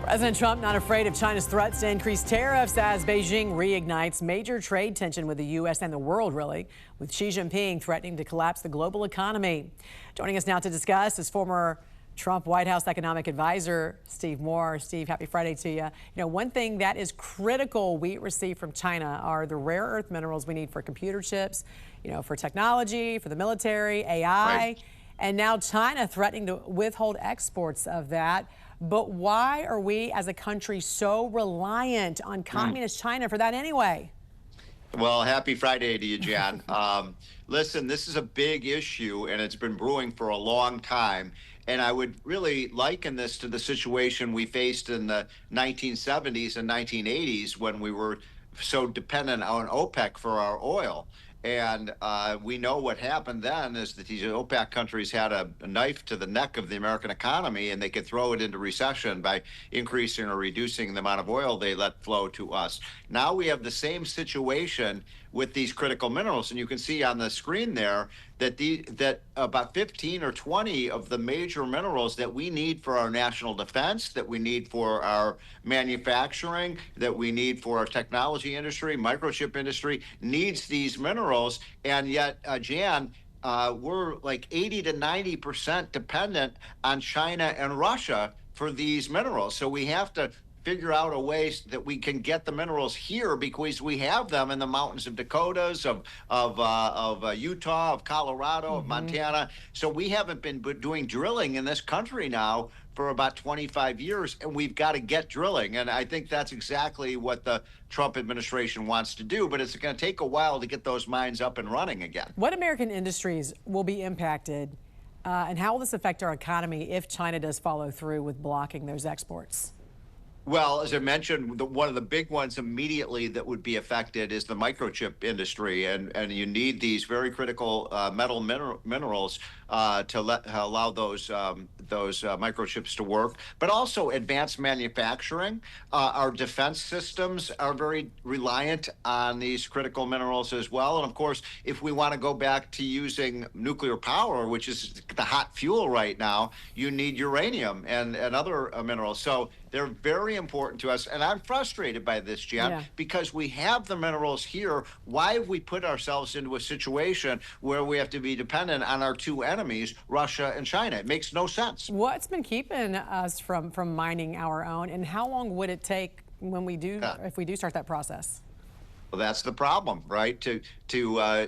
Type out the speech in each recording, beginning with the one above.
President Trump not afraid of China's threats to increase tariffs as Beijing reignites major trade tension with the U.S. and the world, really, with Xi Jinping threatening to collapse the global economy. Joining us now to discuss is former Trump White House economic advisor Steve Moore. Steve, happy Friday to you. You know, one thing that is critical we receive from China are the rare earth minerals we need for computer chips, you know, for technology, for the military, AI. Right. And now China threatening to withhold exports of that. But why are we as a country so reliant on communist China for that anyway? Well, happy Friday to you, Jan. Listen, this is a big issue, and it's been brewing for a long time. And I would really liken this to the situation we faced in the 1970s and 1980s when we were so dependent on OPEC for our oil. And we know what happened then is that these OPEC countries had a knife to the neck of the American economy, and they could throw it into recession by increasing or reducing the amount of oil they let flow to us. Now we have the same situation with these critical minerals, and you can see on the screen there that about 15 or 20 of the major minerals that we need for our national defense, that we need for our manufacturing, that we need for our technology industry, microchip industry, needs these minerals. And yet, Jan, we're like 80 to 90% dependent on China and Russia for these minerals. So we have to figure out a way that we can get the minerals here because we have them in the mountains of Dakotas, of Utah, of Colorado, of Montana. So we haven't been doing drilling in this country now for about 25 years, and we've got to get drilling. And I think that's exactly what the Trump administration wants to do, but it's going to take a while to get those mines up and running again. What American industries will be impacted, and how will this affect our economy if China does follow through with blocking those exports? Well, as I mentioned, one of the big ones immediately that would be affected is the microchip industry, and you need these very critical metal minerals to allow those microchips to work. But also advanced manufacturing. Our defense systems are very reliant on these critical minerals as well. And of course, if we want to go back to using nuclear power, which is the hot fuel right now, you need uranium and other minerals. So they're very important to us. And I'm frustrated by this, Jen, because we have the minerals here. Why have we put ourselves into a situation where we have to be dependent on our two enemies, Russia and China? It makes no sense. What's been keeping us from mining our own, and how long would it take when we do, if we do start that process? Well, that's the problem, right? To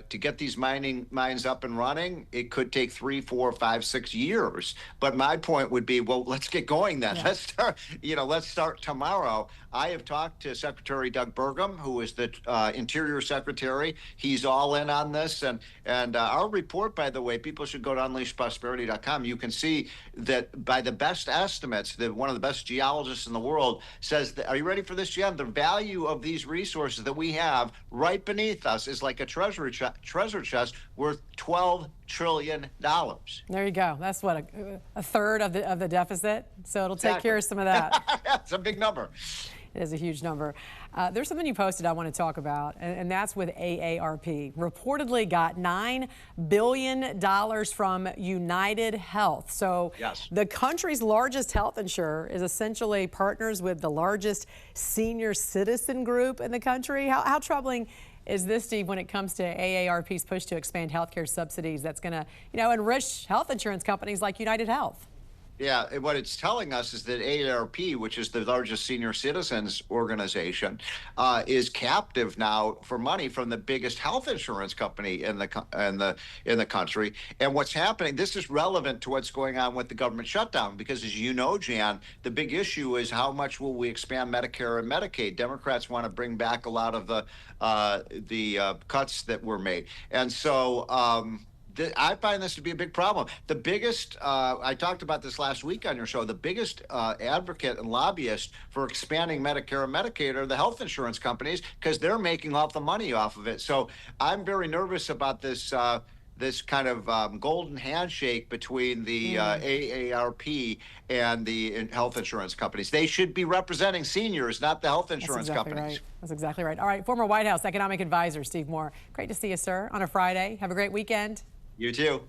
get these mines up and running, it could take 3, 4, 5, 6 years. But my point would be, well, let's get going then. Let's start. Let's start tomorrow. I have talked to Secretary Doug Burgum, who is the Interior Secretary. He's all in on this, and our report, by the way, people should go to unleashprosperity.com. You can see that by the best estimates, that one of the best geologists in the world says that, are you ready for this, Jen? The value of these resources that we have right beneath us is like a treasure chest worth $12 trillion. There you go. That's what, a third of the deficit. So it'll take care of some of that. It's a big number. It is a huge number. There's something you posted I want to talk about, and that's with AARP. Reportedly got $9 billion from United Health. So the country's largest health insurer is essentially partners with the largest senior citizen group in the country. How troubling is this, Steve, when it comes to AARP's push to expand healthcare subsidies that's going to, enrich health insurance companies like United Health? Yeah, what it's telling us is that AARP, which is the largest senior citizens organization, is captive now for money from the biggest health insurance company in the country. And what's happening, this is relevant to what's going on with the government shutdown, because as you know, Jan, the big issue is how much will we expand Medicare and Medicaid. Democrats want to bring back a lot of the cuts that were made. And so I find this to be a big problem. The biggest, I talked about this last week on your show, the biggest advocate and lobbyist for expanding Medicare and Medicaid are the health insurance companies, because they're making all the money off of it. So I'm very nervous about this this kind of golden handshake between the AARP and the health insurance companies. They should be representing seniors, not the health insurance companies. Right. That's exactly right. All right, former White House economic advisor Steve Moore. Great to see you, sir, on a Friday. Have a great weekend. You too.